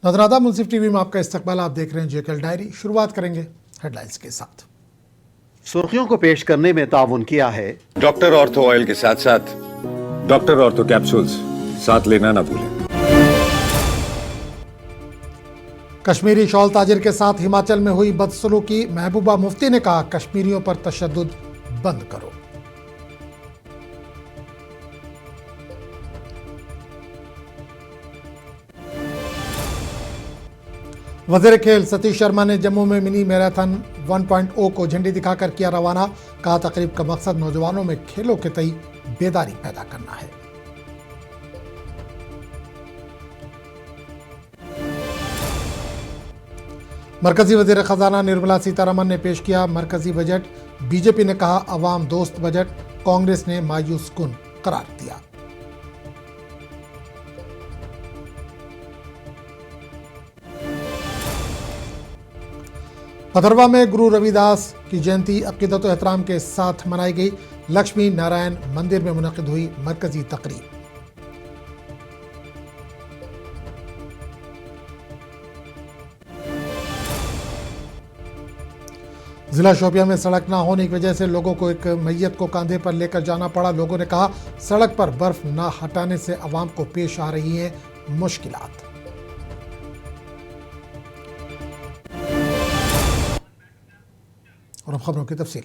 नाज़रीन, मुंसिफ टीवी में आपका इस्तकबाल। आप देख रहे हैं जेकेएल डायरी। शुरुआत करेंगे हेडलाइंस के साथ। सुर्खियों को पेश करने में ताउन किया है डॉक्टर ऑर्थो ऑयल के साथ साथ डॉक्टर ऑर्थो कैप्सूल्स साथ लेना ना भूलें। कश्मीरी शॉल ताजिर के साथ हिमाचल में हुई बदसलूकी। महबूबा मुफ्ती ने कहा, कश्मीरियों पर तशद्दुद बंद करो। वजीर खेल सतीश शर्मा ने जम्मू में मिनी मैराथन 1.0 को झंडी दिखाकर किया रवाना। कहा, तकरीब का मकसद नौजवानों में खेलों के तई बेदारी पैदा करना है। मरकजी वजीर खजाना निर्मला सीतारमन ने पेश किया मरकजी बजट। बीजेपी ने कहा, अवाम दोस्त बजट। कांग्रेस ने मायूस कुन करार दिया। भदरवा में गुरु रविदास की जयंती अकीदत और एहतराम के साथ मनाई गई। लक्ष्मी नारायण मंदिर में मुनक़िद हुई मरकजी तकरीब। जिला शोपियां में सड़क न होने की वजह से लोगों को एक मैयत को कंधे पर लेकर जाना पड़ा। लोगों ने कहा, सड़क पर बर्फ न हटाने से अवाम को पेश आ रही हैं मुश्किलात। और अब खबरों की तफसील।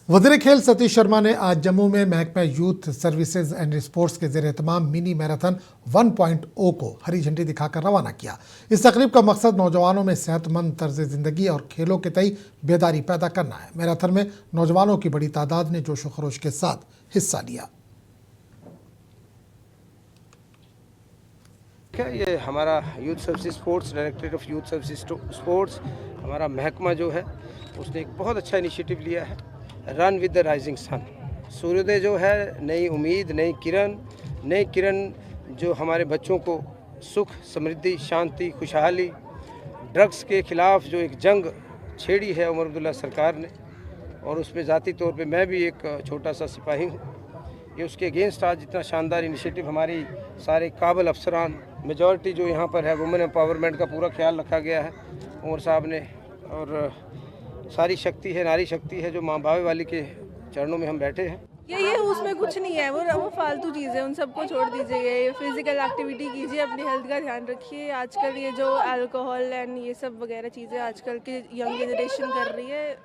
वज़ीर खेल सतीश शर्मा ने आज जम्मू में महकमा यूथ सर्विसेज एंड स्पोर्ट्स के ज़ेर एहतमाम मिनी मैराथन 1.0 को हरी झंडी दिखाकर रवाना किया। इस तकरीब का मकसद नौजवानों में सेहतमंद तर्ज ज़िंदगी और खेलों के तई बेदारी पैदा करना है। मैराथन में नौजवानों की बड़ी तादाद ने जोश व खरोश के साथ हिस्सा लिया। ये हमारा youth service sports, directorate of youth service sports, हमारा महकमा जो है उसने एक बहुत अच्छा इनिशिएटिव लिया है, run with the rising sun. सूर्योदय जो है नई उम्मीद, नई किरण जो हमारे बच्चों को सुख, समृद्धि, शांति, खुशहाली, ड्रग्स के खिलाफ जो एक जंग छेड़ी है उमर अब्दुल्ला सरकार ने, और उसमें ज़ाती तौर पे मैं भी एक छोटा सा सिपाही हूँ। ये उसके अगेंस्ट आज इतना शानदार इनिशिएटिव हमारी सारे काबिल अफसरान, मेजॉरिटी जो यहाँ पर है, वुमेन एम्पावरमेंट का पूरा ख्याल रखा गया है उमर साहब ने, और सारी शक्ति है, नारी शक्ति है जो माँ बाबे वाली के चरणों में हम बैठे हैं। ये उसमें कुछ नहीं है, वो फालतू चीज़ें, उन सबको छोड़ दीजिए। ये फिजिकल एक्टिविटी कीजिए, अपनी हेल्थ का ध्यान रखिए। आजकल ये जो अल्कोहल एंड ये सब वगैरह चीज़ें आजकल की यंग जनरेशन कर रही है।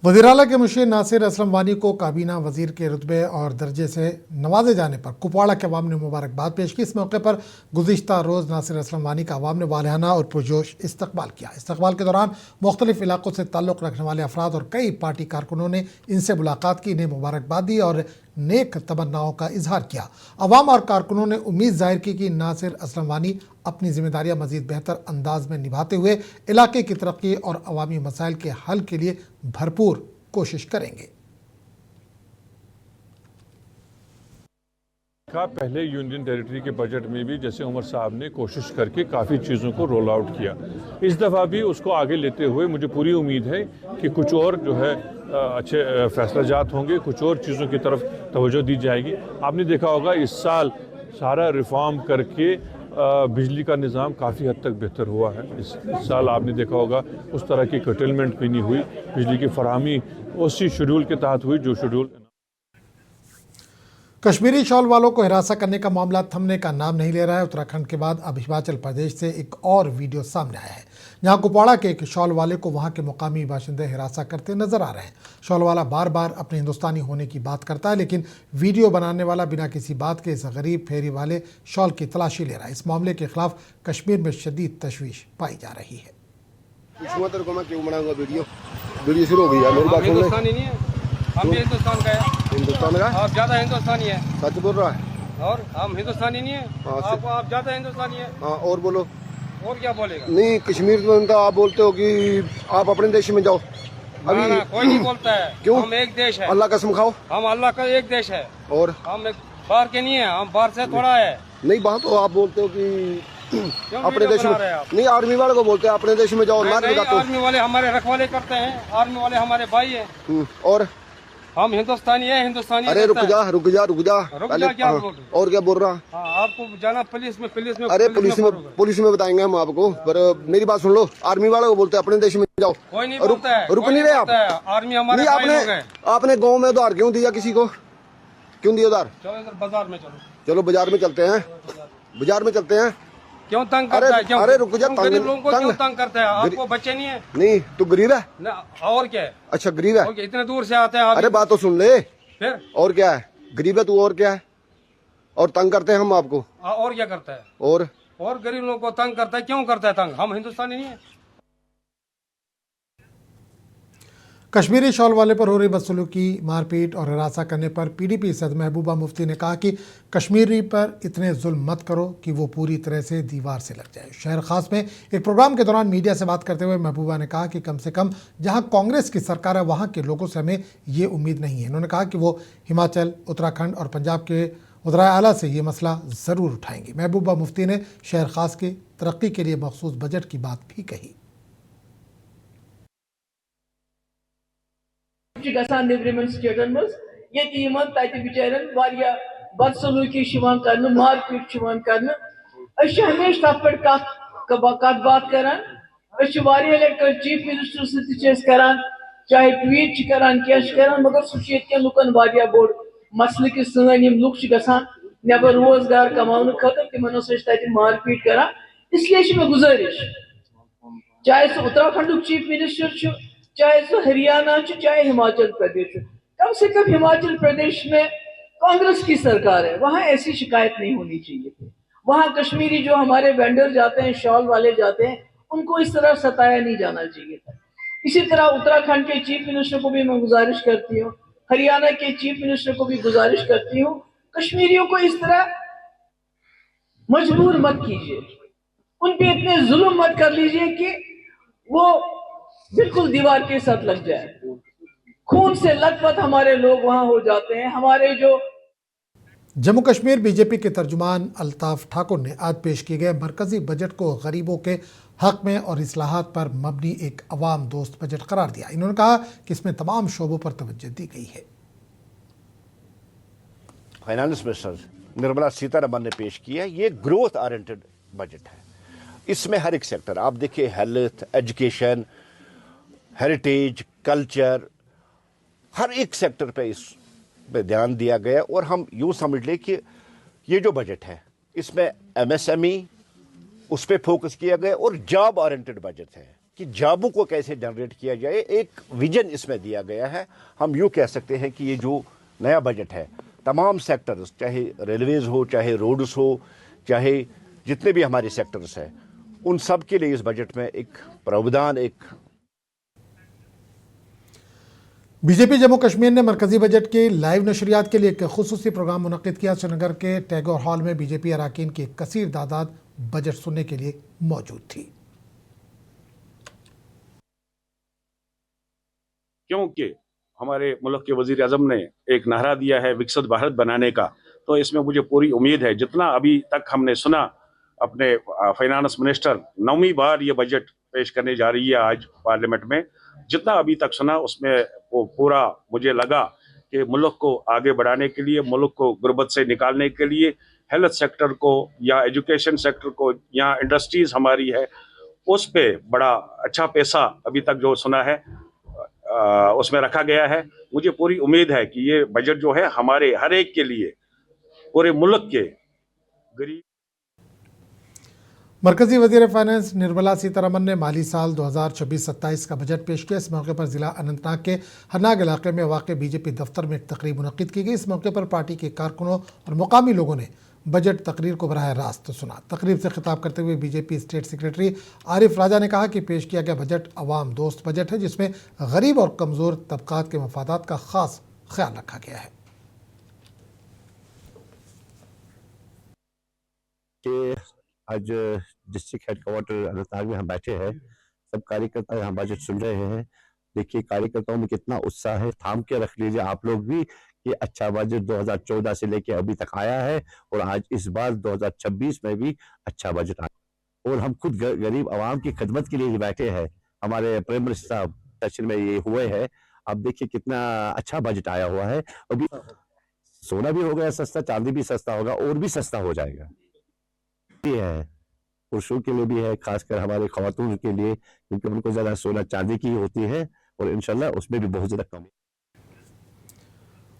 वज़ीर आला के मुशीर नासिर असलम वानी को काबीना वज़ीर के रुतबे और दर्जे से नवाजे जाने पर कुपवाड़ा के अवाम ने मुबारकबाद पेश की। इस मौके पर गुज़िश्ता रोज़ नासिर असलम वानी का अवाम ने वालिहाना और पुरजोश इस्तकबाल किया। इस्तकबाल के दौरान मुख्तलिफ इलाकों से ताल्लुक़ रखने वाले अफराद और कई पार्टी कारकुनों ने इनसे मुलाकात की, इन्हें मुबारकबाद दी और नेक तमन्नाओं का इजहार किया। अवाम और कारकुनों ने उम्मीद जाहिर की कि नासिर असलम वानी अपनी जिम्मेदारियां मज़ीद बेहतर अंदाज में निभाते हुए इलाके की तरक्की और अवामी मसाइल के हल के लिए भरपूर कोशिश करेंगे। पहले यूनियन टेरिटरी के बजट में भी जैसे उमर साहब ने कोशिश करके काफ़ी चीज़ों को रोल आउट किया, इस दफ़ा भी उसको आगे लेते हुए मुझे पूरी उम्मीद है कि कुछ और जो है अच्छे फैसला जात होंगे, कुछ और चीज़ों की तरफ तवज्जो दी जाएगी। आपने देखा होगा इस साल सारा रिफॉर्म करके बिजली का निज़ाम काफ़ी हद तक बेहतर हुआ है। इस साल आपने देखा होगा उस तरह की कर्टेलमेंट भी नहीं हुई, बिजली की फराहमी उसी शेड्यूल के तहत हुई जो शेड्यूल। कश्मीरी शॉल वालों को हिरासा करने का मामला थमने का नाम नहीं ले रहा है। उत्तराखंड के बाद अब हिमाचल प्रदेश से एक और वीडियो सामने आया है, जहां कुपवाड़ा के एक शॉल वाले को वहां के मुकामी बाशिंदे हिरासा करते नजर आ रहे हैं। शॉल वाला बार बार अपने हिंदुस्तानी होने की बात करता है, लेकिन वीडियो बनाने वाला बिना किसी बात के इस गरीब फेरी वाले शॉल की तलाशी ले रहा है। इस मामले के खिलाफ कश्मीर में शदीद तशवीश पाई जा रही है। वीडियो शुरू हो गई है, मेरी बात सुन ले। हम भी हिंदुस्तान का है। हिंदुस्तान का? आप ज्यादा हिंदुस्तानी है। सच बोल रहा है? और हम हिंदुस्तानी नहीं है। आप ज्यादा हिंदुस्तानी है। हाँ, और बोलो। और क्या बोलेगा? नहीं, कश्मीर में तो आप बोलते हो कि आप अपने देश में जाओ। अभी ना, कोई नहीं बोलता है। क्यों? हम एक देश है। अल्लाह कसम खाओ। हम अल्लाह का एक देश है, और हम बाहर के नहीं है, हम बाहर से थोड़ा है। नहीं, बात तो आप बोलते हो कि अपने देश में नहीं, आर्मी वाले को बोलते हैं अपने देश में जाओ। आर्मी वाले हमारे रखवाले करते हैं, आर्मी वाले हमारे भाई हैं। और हम हिंदुस्तानी है, हिंदुस्तानी। अरे रुक जा रुक जा रुक जा पहले। क्या हाँ, बोल रहे? और क्या बोल रहा? हाँ, आपको जाना पुलिस में, अरे पुलिस में बताएंगे हम आपको, पर मेरी बात सुन लो। आर्मी वालों को बोलते हैं अपने देश में जाओ। कोई नहीं रुक बोलता है, रुक कोई नहीं रहे आप। आर्मी हमारे नहीं, भाई लोग हैं। आपने गाँव में उधार क्यों दिया किसी को? क्यों दिया उधार? चलो इधर बाजार में चलो। चलो बाजार में चलते हैं, बाजार में चलते हैं। क्यों तंग करता है? क्यों? अरे रुक जा, गरीब लोगों को क्यों तंग करता है? आपको बच्चे नहीं है? नहीं तू गरीब है? ना, और क्या है? अच्छा गरीब है। इतने दूर से आते हैं आप। अरे बात तो सुन ले। फिर और क्या है? गरीब है तू, और क्या है? और तंग करते हैं हम आपको। और क्या करता है? और गरीब लोगों को तंग करता है। क्यों करता है तंग? हम हिंदुस्तानी नहीं है? कश्मीरी शॉल वाले पर हो रही बदसलूकी, मारपीट और हरासा करने पर पीडीपी सदर महबूबा मुफ्ती ने कहा कि कश्मीरी पर इतने जुल्म मत करो कि वो पूरी तरह से दीवार से लग जाए। शहर खास में एक प्रोग्राम के दौरान मीडिया से बात करते हुए महबूबा ने कहा कि कम से कम जहां कांग्रेस की सरकार है वहां के लोगों से हमें ये उम्मीद नहीं है। उन्होंने कहा कि वो हिमाचल, उत्तराखंड और पंजाब के वज़ीर आला से ये मसला ज़रूर उठाएंगे। महबूबा मुफ्ती ने शहर खास की तरक्की के लिए मखसूस बजट की बात भी कही। गसान नेबरिमन स्टेटन मज ये तत बिचारन बदसलूकी मारपीट कर हमेशा तथ पे कत बात करान लट चीफ मिनिस्टर सरान चाहे ट्वीट करान क्या मगर सह लुकन बोड़ मसल कि सन लुक गसान नबर रोजगार कमाने खतर तिमन तत मारपीट करान। इसलिए मे गुजारिश चाहे सह उत्तराखंड चीफ मिनिस्टर चाहे सो हरियाणा चाहे हिमाचल प्रदेश, कम से कम हिमाचल प्रदेश में कांग्रेस की सरकार है, वहां ऐसी शिकायत नहीं होनी चाहिए। वहां कश्मीरी जो हमारे वेंडर जाते हैं, शॉल वाले जाते हैं, उनको इस तरह सताया नहीं जाना चाहिए था। इसी तरह उत्तराखंड के चीफ मिनिस्टर को भी मैं गुजारिश करती हूँ, हरियाणा के चीफ मिनिस्टर को भी गुजारिश करती हूँ, कश्मीरियों को इस तरह मजबूर मत कीजिए, उन पे इतने जुल्म मत कर लीजिए कि वो बिल्कुल दीवार के साथ लग जाए। खून से लथपथ हमारे लोग वहां हो जाते हैं। हमारे जो जम्मू कश्मीर बीजेपी के तर्जुमान अल्ताफ ठाकुर ने आज पेश किए गए मरकजी बजट को गरीबों के हक में और इस्लाहात पर मबनी एक अवाम दोस्त बजट करार दिया। इन्होंने कहा कि इसमें तमाम शोबों पर तवज्जो दी गई है। फाइनेंस मिनिस्टर निर्मला सीतारमन ने पेश किया, ये ग्रोथ ओरिएंटेड बजट है। इसमें हर एक सेक्टर आप देखिए, हेल्थ, एजुकेशन, हेरिटेज, कल्चर, हर एक सेक्टर पे इस पे ध्यान दिया गया। और हम यूँ समझ लें कि ये जो बजट है इसमें एमएसएमई उस पर फोकस किया गया और जॉब ओरिएंटेड बजट है कि जॉबों को कैसे जनरेट किया जाए, एक विजन इसमें दिया गया है। हम यूँ कह सकते हैं कि ये जो नया बजट है तमाम सेक्टर्स, चाहे रेलवेज हो, चाहे रोड्स हो, चाहे जितने भी हमारे सेक्टर्स हैं, उन सब के लिए इस बजट में एक प्रावधान, एक बीजेपी जम्मू कश्मीर ने मरकजी बजट की लाइव नशरियात के लिए एक खुसूसी प्रोग्राम मुनक्किद किया। श्रीनगर के टैगोर हॉल में बीजेपी अरकान की एक कसीर तादाद बजट सुनने के लिए मौजूद थी। क्योंकि हमारे मुल्क के वजीर आजम ने एक नारा दिया है विकसित भारत बनाने का, तो इसमें मुझे पूरी उम्मीद है। जितना अभी तक हमने सुना, अपने फाइनेंस मिनिस्टर 9वीं बार ये बजट पेश करने जा रही है आज पार्लियामेंट में, जितना अभी तक सुना उसमें वो पूरा मुझे लगा कि मुल्क को आगे बढ़ाने के लिए, मुल्क को गुर्बत से निकालने के लिए, हेल्थ सेक्टर को या एजुकेशन सेक्टर को या इंडस्ट्रीज हमारी है उस पे बड़ा अच्छा पैसा अभी तक जो सुना है उसमें रखा गया है। मुझे पूरी उम्मीद है कि ये बजट जो है हमारे हर एक के लिए, पूरे मुल्क के गरीब। मरकजी वजीर फाइनेंस निर्मला सीतारमन ने माली साल 2026-27 का बजट पेश किया। इस मौके पर जिला अनंतनाग के हरनाग इलाके में वाक़ बीजेपी दफ्तर में एक तकरीब मुनक्किद की गई। इस मौके पर पार्टी के कारकुनों और मुकामी लोगों ने बजट तकरीर को बराह रास्त सुना। तकरीब से खिताब करते हुए बीजेपी स्टेट सेक्रेटरी आरिफ राजा ने कहा कि पेश किया गया बजट अवाम दोस्त बजट है, जिसमें गरीब और कमज़ोर तबकात के मफादात का ख़ास ख्याल रखा गया है। आज डिस्ट्रिक्ट हेडक्वार्टर अनंतनाग में हम बैठे हैं, सब कार्यकर्ता यहाँ बजट सुन रहे हैं। देखिए कार्यकर्ताओं में कितना उत्साह है, थाम के रख लीजिए आप लोग भी कि अच्छा बजट 2014 से लेके अभी तक आया है और आज इस बार 2026 में भी अच्छा बजट आया और हम खुद गरीब आवाम की खिदमत के लिए बैठे हैं। हमारे प्राइम मिनिस्टर साहब सेशन में ये हुए हैं, आप देखिए कितना अच्छा बजट आया हुआ है। अभी सोना भी हो गया सस्ता, चांदी भी सस्ता होगा और भी सस्ता हो जाएगा। ये है पुरुषों के लिए भी है, खासकर हमारे खवातून के लिए, क्योंकि उनको ज्यादा सोना चांदी की होती है और इंशाल्लाह उसमें भी बहुत ज्यादा कमी।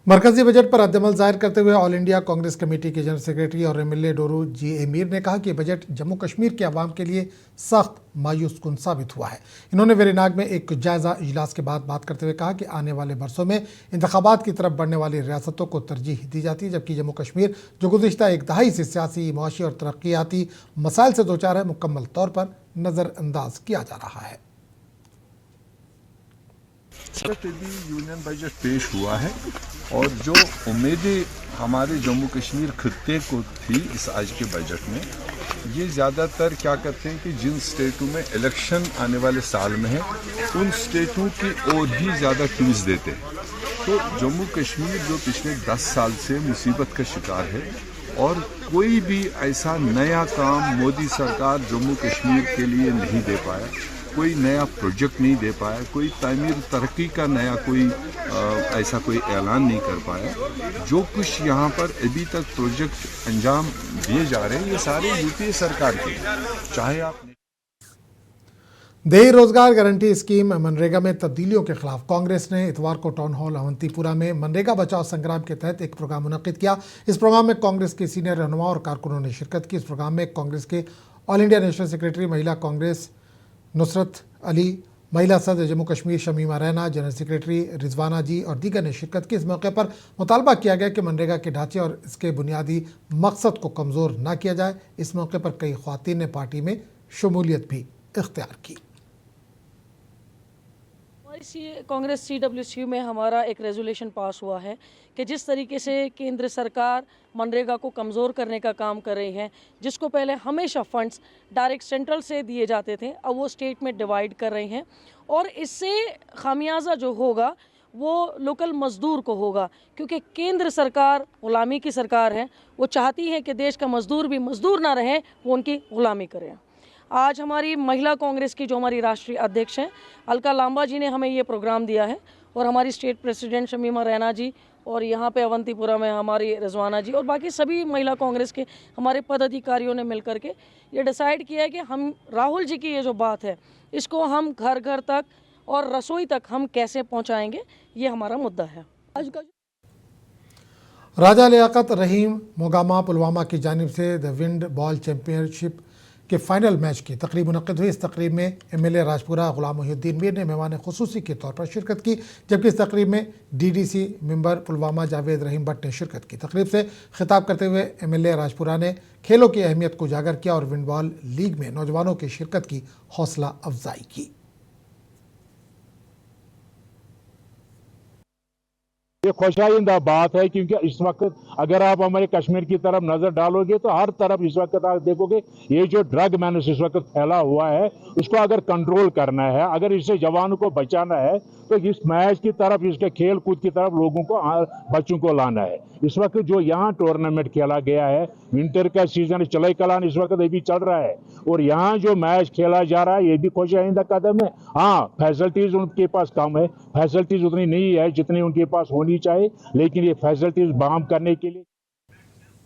मरकजी बजट पर रद्दमल जाहिर करते हुए ऑल इंडिया कांग्रेस कमेटी के जनरल सेक्रेटरी और एमएलए डोरू जी ए मीर ने कहा कि बजट जम्मू कश्मीर के अवाम के लिए सख्त मायूस कुन साबित हुआ है। इन्होंने वेरीनाग में एक जायजा इजलास के बाद बात करते हुए कहा कि आने वाले बरसों में इंतखाबात की तरफ बढ़ने वाली रियासतों को तरजीह दी जाती है, जबकि जम्मू कश्मीर जो गुज़िश्ता एक दहाई से सियासी, मुआशी और तरक्याती मसाइल से दो चार है, मुकम्मल तौर पर नज़रअंदाज किया जा रहा है। यूनियन बजट पेश हुआ है और जो उम्मीदें हमारे जम्मू कश्मीर खित्ते को थी इस आज के बजट में, ये ज़्यादातर क्या करते हैं कि जिन स्टेटों में इलेक्शन आने वाले साल में है उन स्टेटों की ओर ही ज़्यादा ट्यूज देते हैं। तो जम्मू कश्मीर जो पिछले 10 साल से मुसीबत का शिकार है और कोई भी ऐसा नया काम मोदी सरकार जम्मू कश्मीर के लिए नहीं दे पाया, कोई नया प्रोजेक्ट नहीं दे पाया, कोई तामीर तरक्की का नया कोई ऐसा कोई ऐलान नहीं कर पाया। जो कुछ यहाँ पर अभी तक प्रोजेक्ट अंजाम दिए जा रहे हैं ये सारे यूपीए सरकार के, चाहे आप देही रोजगार गारंटी स्कीम मनरेगा में तब्दीलियों के खिलाफ कांग्रेस ने इतवार को टाउन हॉल अवंतीपुरा में मनरेगा बचाओ संग्राम के तहत एक प्रोग्राम मुनक्किद किया। इस प्रोग्राम में कांग्रेस के सीनियर रहनुमा और कारकुनों ने शिरकत की। इस प्रोग्राम में कांग्रेस के ऑल इंडिया नेशनल सेक्रेटरी महिला कांग्रेस नुसरत अली, महिला सदस्य जम्मू कश्मीर शमीमा रैना, जनरल सेक्रेटरी रिजवाना जी और दीगर ने शिरकत की। इस मौके पर मुतालबा किया गया कि मनरेगा के ढांचे और इसके बुनियादी मकसद को कमज़ोर न किया जाए। इस मौके पर कई ख्वातीन ने पार्टी में शमूलियत भी इख्तियार की। कांग्रेस CWCU में हमारा एक रेजोल्यूशन पास हुआ है कि जिस तरीके से केंद्र सरकार मनरेगा को कमज़ोर करने का काम कर रही है, जिसको पहले हमेशा फंड्स डायरेक्ट सेंट्रल से दिए जाते थे, अब वो स्टेट में डिवाइड कर रही हैं और इससे खामियाजा जो होगा वो लोकल मज़दूर को होगा, क्योंकि केंद्र सरकार ग़ुलामी की सरकार है। वो चाहती है कि देश का मज़दूर भी मज़दूर ना रहे, वो उनकी ग़ुलामी करें। आज हमारी महिला कांग्रेस की जो हमारी राष्ट्रीय अध्यक्ष हैं अलका लांबा जी ने हमें ये प्रोग्राम दिया है और हमारी स्टेट प्रेसिडेंट शमीमा रैना जी और यहाँ पे अवंतीपुरा में हमारी रिजवाना जी और बाकी सभी महिला कांग्रेस के हमारे पदाधिकारियों ने मिलकर के ये डिसाइड किया है कि हम राहुल जी की ये जो बात है इसको हम घर घर तक और रसोई तक हम कैसे पहुँचाएँगे, ये हमारा मुद्दा है। आज का राजा लियाकत रहीम मोगामा पुलवामा की जानिब से द विंड बॉल चैम्पियनशिप के फाइनल मैच की तकरीब मुनक़्क़िद हुई। इस तकरीब में एमएलए राजपुरा गुलाम मोहिउद्दीन मीर ने मेहमान खुसूसी के तौर पर शिरकत की, जबकि इस तकरीब में DDC मेंबर पुलवामा जावेद रहीम भट्ट ने शिरकत की। तकरीब से खिताब करते हुए एमएलए राजपुरा ने खेलों की अहमियत को उजागर किया और विंड बॉल लीग में नौजवानों की शिरकत की हौसला अफजाई की। ये खुशाइंदा बात है, क्योंकि इस वक्त अगर आप हमारे कश्मीर की तरफ नजर डालोगे तो हर तरफ इस वक्त आप देखोगे ये जो ड्रग मैनेस इस वक्त फैला हुआ है उसको अगर कंट्रोल करना है, अगर इससे जवानों को बचाना है तो इस मैच की तरफ, इसके खेल कूद की तरफ लोगों को, बच्चों को लाना है। इस वक्त जो यहाँ टूर्नामेंट खेला गया है, विंटर का सीजन चलाई कलान इस वक्त भी चल रहा है और यहाँ जो मैच खेला जा रहा है ये भी खुशाइंदा कदम है। हाँ, फैसिलिटीज उनके पास कम है, फैसिलिटीज उतनी नहीं है जितनी उनके पास होनी चाहिए, लेकिन ये फैसिलिटीज बहाल करने के लिए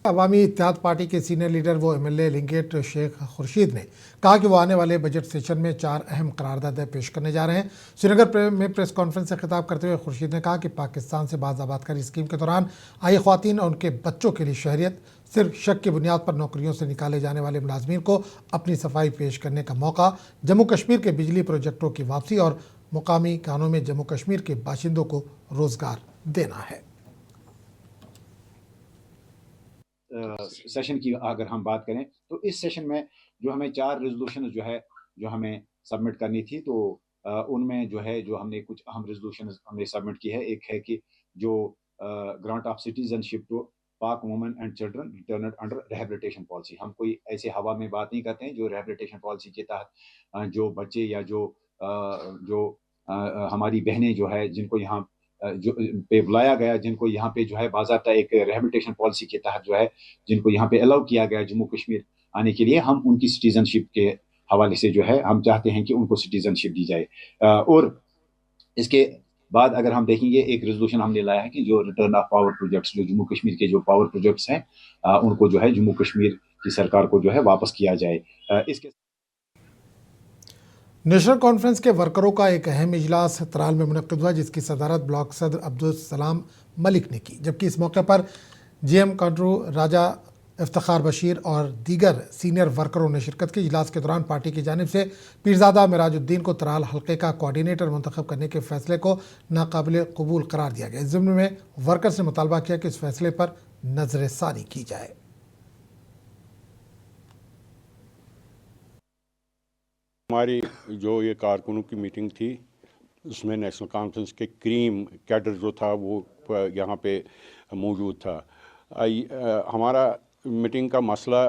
अवामी इत्तेहाद पार्टी के सीनियर लीडर वो एमएलए लिंगेट शेख खुर्शीद ने कहा कि वो आने वाले बजट सेशन में 4 अहम करारदादें पेश करने जा रहे हैं। श्रीनगर में प्रेस कॉन्फ्रेंस से खिताब करते हुए खुर्शीद ने कहा कि पाकिस्तान से बाज़ाबादकारी स्कीम के दौरान आई ख्वातीन और उनके बच्चों के लिए शहरियत सिर्फ शक की बुनियाद पर नौकरियों से निकाले जाने वाले मुलाजमीन को अपनी सफाई पेश करने का मौका, जम्मू कश्मीर के बिजली प्रोजेक्टों की वापसी और मुकामी कानून में जम्मू कश्मीर के बाशिंदों को रोजगार देना है। सेशन की अगर हम बात करें तो इस सेशन में जो हमें 4 रेजोल्यूशन जो हमें सबमिट करनी थी, तो उनमें जो हमने कुछ अहम रेजोल्यूशन हमने सबमिट की है। एक है कि जो ग्रांट ऑफ सिटीजनशिप टू पाक women and children returned under rehabilitation policy. हम कोई ऐसे हवा में बात नहीं करते हैं। जो रिहैबिलिटेशन पॉलिसी के तहत जो बच्चे या जो हमारी बहनें जो है जिनको यहाँ जो पे बुलाया गया, जिनको यहाँ पे जो है बाज़ाब्ता एक रिहैबिलिटेशन पॉलिसी के तहत जो है जिनको यहाँ पे अलाउ किया गया जम्मू कश्मीर आने के लिए, हम उनकी सिटीजनशिप के हवाले से जो है हम चाहते हैं कि उनको सिटीजनशिप दी जाए। और इसके बाद अगर हम देखेंगे एक रेजोल्यूशन हमने लाया है कि जो रिटर्न ऑफ पावर प्रोजेक्ट्स, जो जम्मू कश्मीर के जो पावर प्रोजेक्ट्स हैं, उनको जो है जम्मू कश्मीर की सरकार को जो है वापस किया जाए। इसके नेशनल कॉन्फ्रेंस के वर्करों का एक अहम इजलास त्राल में मुनक्किद हुआ, जिसकी सदारत ब्लॉक सदर अब्दुल सलाम मलिक ने की, जबकि इस मौके पर जीएम कंट्रू राजा इफ्तिखार बशीर और दीगर सीनियर वर्करों ने शिरकत की। इजलास के दौरान पार्टी की जानिब से पीरजादा मिराजुद्दीन को त्राल हल्के का कोऑर्डिनेटर मुंतखब करने के फैसले को नाकाबिल कबूल करार दिया गया। इस ज़िम्न में वर्कर्स ने मुतालबा किया कि इस फैसले पर नजरसानी की जाए। हमारी जो ये कारकुनों की मीटिंग थी, उसमें नेशनल कॉन्फ्रेंस के क्रीम कैडर जो था वो यहाँ पे मौजूद था। हमारा मीटिंग का मसला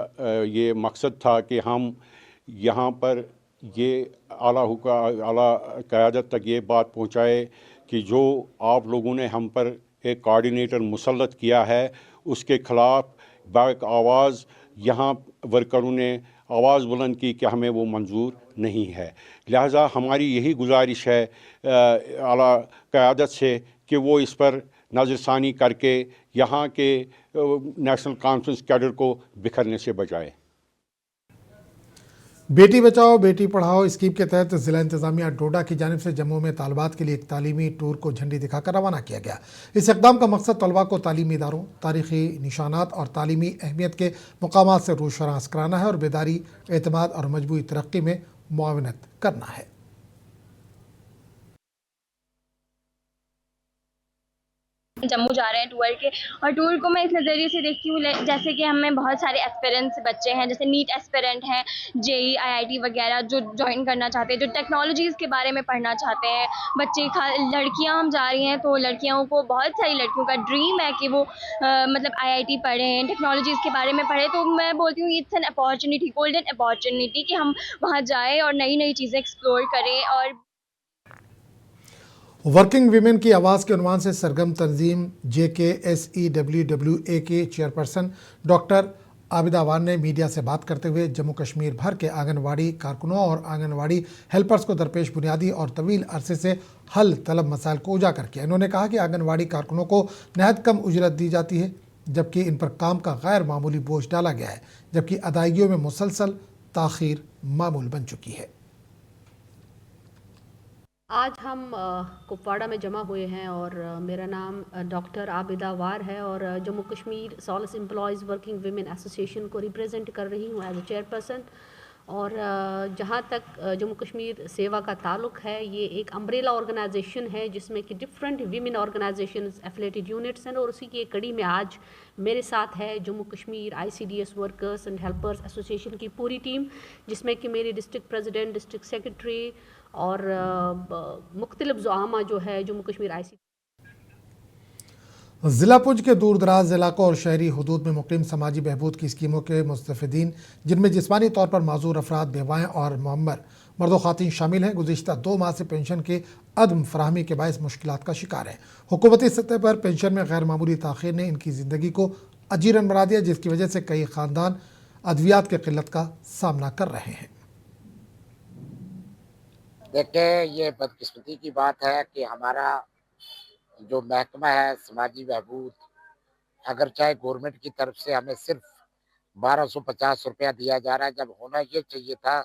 ये मकसद था कि हम यहाँ पर ये आला क़यादत तक ये बात पहुँचाए कि जो आप लोगों ने हम पर एक कोऑर्डिनेटर मुसल्लत किया है, उसके ख़िलाफ़ बाक आवाज़ यहाँ वर्करों ने आवाज़ बुलंद की कि हमें वो मंजूर नहीं है। लिहाजा हमारी यही गुजारिश है आला क़यादत से कि वो इस पर नज़रसानी करके यहाँ के नेशनल कॉन्फ्रेंस कैडर को बिखरने से बचाए। बेटी बचाओ बेटी पढ़ाओ स्कीम के तहत जिला इंतजामिया डोडा की जानिब से जम्मू में तालिबात के लिए एक तालीमी टूर को झंडी दिखाकर रवाना किया गया। इस इक़दाम का मकसद तलबा को तालीमी इदारों, तारीख़ी निशानात और तालीमी अहमियत के मकामात से रूशनास कराना है और बेदारी, एतमाद और मजबूती तरक्की में मुआवनत करना है। जम्मू जा रहे हैं टूर के, और टूर को मैं इस नज़रिए से देखती हूँ जैसे कि हमें बहुत सारे एस्पिरेंट्स बच्चे हैं, जैसे नीट एस्पिरेंट हैं, जेई IIT वगैरह जो ज्वाइन करना चाहते हैं, जो टेक्नोलॉजीज़ के बारे में पढ़ना चाहते हैं बच्चे। लड़कियां हम जा रही हैं तो लड़कियों को, बहुत सारी लड़कियों का ड्रीम है कि वो मतलब IIT पढ़ें, टेक्नोलॉजीज़ के बारे में पढ़ें। तो मैं बोलती हूँ it's an opportunity, golden opportunity कि हम वहाँ जाएँ और नई नई चीज़ें एक्सप्लोर करें। और वर्किंग वीमेन की आवाज़ के उन्वान से सरगम तंजीम JKSEWWA के चेयरपर्सन डॉक्टर आबिदा वार ने मीडिया से बात करते हुए जम्मू कश्मीर भर के आंगनवाड़ी कारकुनों और आंगनवाड़ी हेल्पर्स को दरपेश बुनियादी और तवील अरसे से हल तलब मसाइल को उजागर किया। इन्होंने कहा कि आंगनवाड़ी कारकुनों को नहायत कम उजरत दी जाती है, जबकि इन पर काम का गैर मामूली बोझ डाला गया है, जबकि अदायगियों में मुसलसल ताख़ीर मामूल बन चुकी है। आज हम कुपवाड़ा में जमा हुए हैं और मेरा नाम डॉक्टर आबिदा वार है और Jammu Kashmir Solis employees working women association को रिप्रेजेंट कर रही हूँ एज ए चेयरपर्सन। और जहाँ तक जम्मू कश्मीर सेवा का ताल्लुक़ है, ये एक अम्ब्रेला ऑर्गेनाइजेशन है जिसमें कि different women organisations affiliated units हैं, और उसी की एक कड़ी में आज मेरे साथ है Jammu Kashmir ICDS workers and helpers association की पूरी टीम, जिसमें कि मेरे डिस्ट्रिक्ट प्रेसिडेंट, डिस्ट्रिक्ट सेक्रेटरी और मुख्तलिफ ज़ुआमा जो है जम्मू कश्मीर ICDS। ज़िला पुंछ के दूर दराज इलाकों और शहरी हदूद में मुकीम समाजी बहबूद की स्कीमों के मुस्तफ़ीदीन, जिनमें जिस्मानी तौर पर माजूर अफराद, बेवाएँ और मुअम्मर मर्द व ख़वातीन शामिल हैं, गुज़िश्ता 2 माह से पेंशन के अदम फराहमी के बायस मुश्किलात का शिकार है। हुकूमती सतह पर पेंशन में गैर मामूली ताख़ीर ने इनकी ज़िंदगी को अजीरन बना दिया, जिसकी वजह से कई ख़ानदान अद्वियात की क़िल्लत का सामना कर रहे हैं। देखिए, ये बदकिस्मती की बात है कि हमारा जो महकमा है समाजी बहबूद, अगर चाहे गवर्नमेंट की तरफ से हमें सिर्फ 1250 रुपया दिया जा रहा है, जब होना ये चाहिए था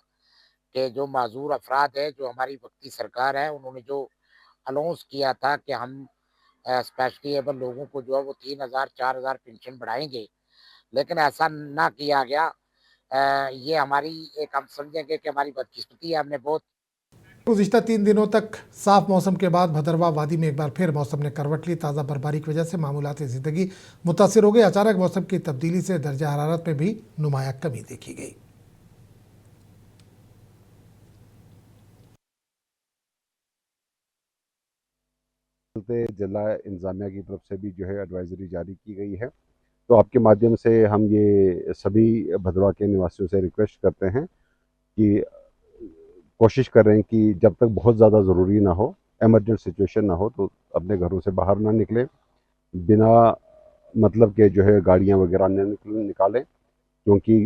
कि जो माजूर अफराद है, जो हमारी वक्ती सरकार है, उन्होंने जो अनाउंस किया था कि हम स्पेशली एबल लोगों को जो है वो 3000-4000 पेंशन बढ़ाएंगे, लेकिन ऐसा ना किया गया। ये हमारी एक, हम समझेंगे कि हमारी बदकिस्मती है। हमने बहुत गुज़िश्ता 3 दिनों तक साफ मौसम के बाद भदरवा वादी में एक बार फिर मौसम ने करवट ली। ताज़ा बर्फबारी की वजह से मामूलाती ज़िंदगी मुतासिर हो गई। अचानक मौसम की तब्दीली से दर्जा हरारत में भी नुमाया कमी देखी गई। जिला इंतजामिया की तरफ से भी जो है एडवाइजरी जारी की गई है। तो आपके माध्यम से हम ये सभी भदरवा के निवासियों से रिक्वेस्ट करते हैं कि कोशिश कर रहे हैं कि जब तक बहुत ज़्यादा ज़रूरी ना हो, एमरजेंट सिचुएशन ना हो, तो अपने घरों से बाहर ना निकलें, बिना मतलब के जो है गाड़ियां वगैरह न निकालें, क्योंकि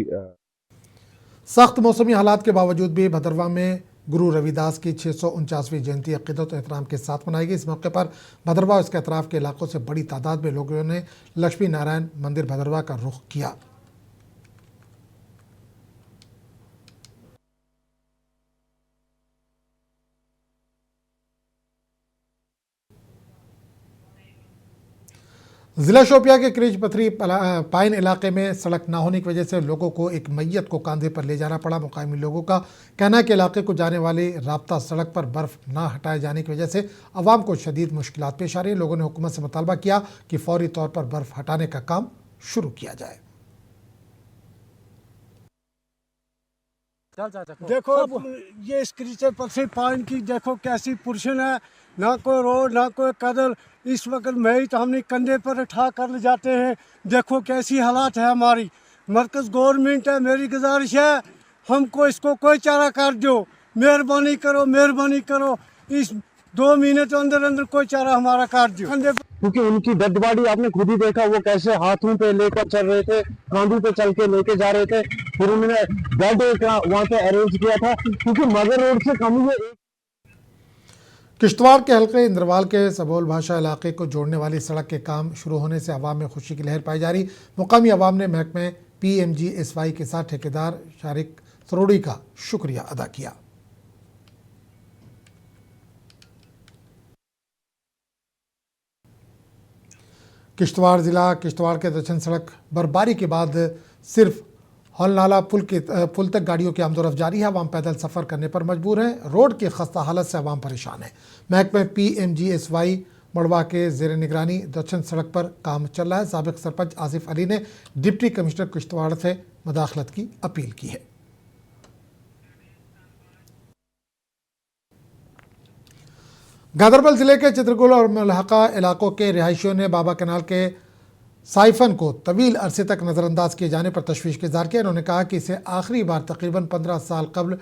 सख्त मौसमी हालात के बावजूद भी भदरवा में गुरु रविदास की 649वीं जयंती अक़ीदत और एहतराम के साथ मनाई गई। इस मौके पर भदरवा और इसके अतराफ़ के इलाकों से बड़ी तादाद में लोगों ने लक्ष्मी नारायण मंदिर भदरवा का रुख किया। जिला शोपिया के क्रीज पथरी पाइन इलाके में सड़क ना होने की वजह से लोगों को एक मैयत को कंधे पर ले जाना पड़ा। मुकामी लोगों का कहना है कि इलाके को जाने वाली राब्ता सड़क पर बर्फ ना हटाए जाने की वजह से आवाम को शदीद मुश्किलात पेश आ रही है। लोगों ने हुकूमत से मुतालबा किया कि फौरी तौर पर बर्फ हटाने का काम शुरू किया जाए। देखो ये स्क्रीचर पथरी पाइन की देखो कैसी पोजीशन है, ना कोई रोड ना कोई कदर। इस वक्त मैं तो हमने कंधे पर उठा कर ले जाते हैं। देखो कैसी हालात है हमारी। मरकज गवर्नमेंट है, मेरी गुजारिश है हमको इसको कोई चारा कर दो, मेहरबानी करो। इस 2 महीने के अंदर अंदर कोई चारा हमारा कर दो। कंधे पर क्योंकि उनकी डेड बॉडी आपने खुद ही देखा, वो कैसे हाथों पे लेकर चल रहे थे, कांधों पे चल के लेके जा रहे थे। फिर उन्होंने बेड वहाँ पे अरेंज किया था क्योंकि मगर रोड से कम ही किश्तवाड़ के हल्के इंद्रवाल के सबोल भाषा इलाके को जोड़ने वाली सड़क के काम शुरू होने से आवाम में खुशी की लहर पाई जा रही। मुकामी आवाम ने महकमे PMGSY के साथ ठेकेदार शारिक सरोड़ी का शुक्रिया अदा किया। किश्तवाड़ जिला किश्तवाड़ के दक्षिण सड़क बर्फबारी के बाद सिर्फ हॉल नाला पुल तक गाड़ियों की आमदोरफ्त जारी है। आवाम पैदल सफ़र करने पर मजबूर हैं। रोड की खस्ता हालत से आवाम परेशान है। महकमे PMGSY मड़वा के ज़ेर निगरानी दक्षिण सड़क पर काम चल रहा है। साबिक सरपंच आसिफ अली ने डिप्टी कमिश्नर किश्तवाड़ से मुदाखलत की अपील की है। गांदरबल जिले के चित्रकूट और मलहका इलाकों के रिहायशियों ने बाबा कनाल के साइफन को तवील अरसे तक नज़रअंदाज किए जाने पर तशवीश का इज़हार किया। उन्होंने कहा कि इसे आखिरी बार तकरीबन 15 साल कबल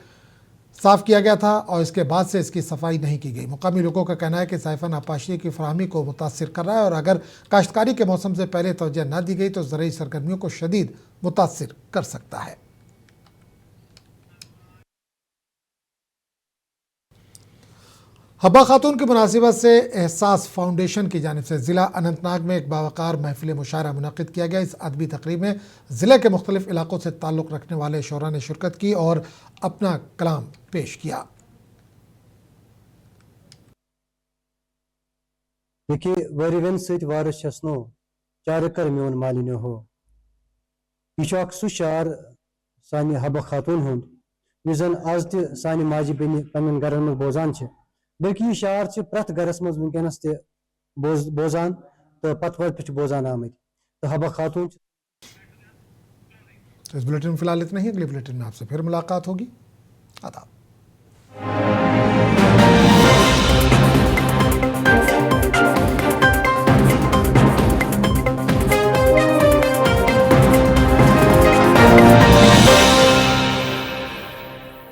साफ़ किया गया था और इसके बाद से इसकी सफाई नहीं की गई। मुकामी लोगों का कहना है कि साइफन आपाशी की फराहमी को मुतासिर कर रहा है और अगर काश्तकारी के मौसम से पहले तवज्जो न दी गई तो ज़रूरी सरगर्मियों को शदीद मुतासिर कर सकता है। हब्बा खातून की मुनासिबत से एहसास फाउंडेशन की जानिब से ज़िला अनंतनाग में एक बावकार महफिल मुशायरा मुनक़िद किया गया। इस अदबी तकरीब में ज़िले के मुख्तलिफ इलाकों से ताल्लुक़ रखने वाले शोरा ने शिरकत की और अपना कलाम पेश किया। देखिए वरिवन सत वारस छसनो चार कर मेन मालिन्यो हो यह सह शार सानि हब्बा खातून हुंद यह जन आज त सानि माजि बेनि पन्न गरन में बोजान छे, बल्कि यह शार प्रथ गरस मज वनकस बोजान तो पत पे बोजान आमत तो हब्बा खातून। इस बुलेटिन में फिलहाल इतना ही। अगले बुलेटिन में आपसे फिर मुलाकात होगी। आदाब।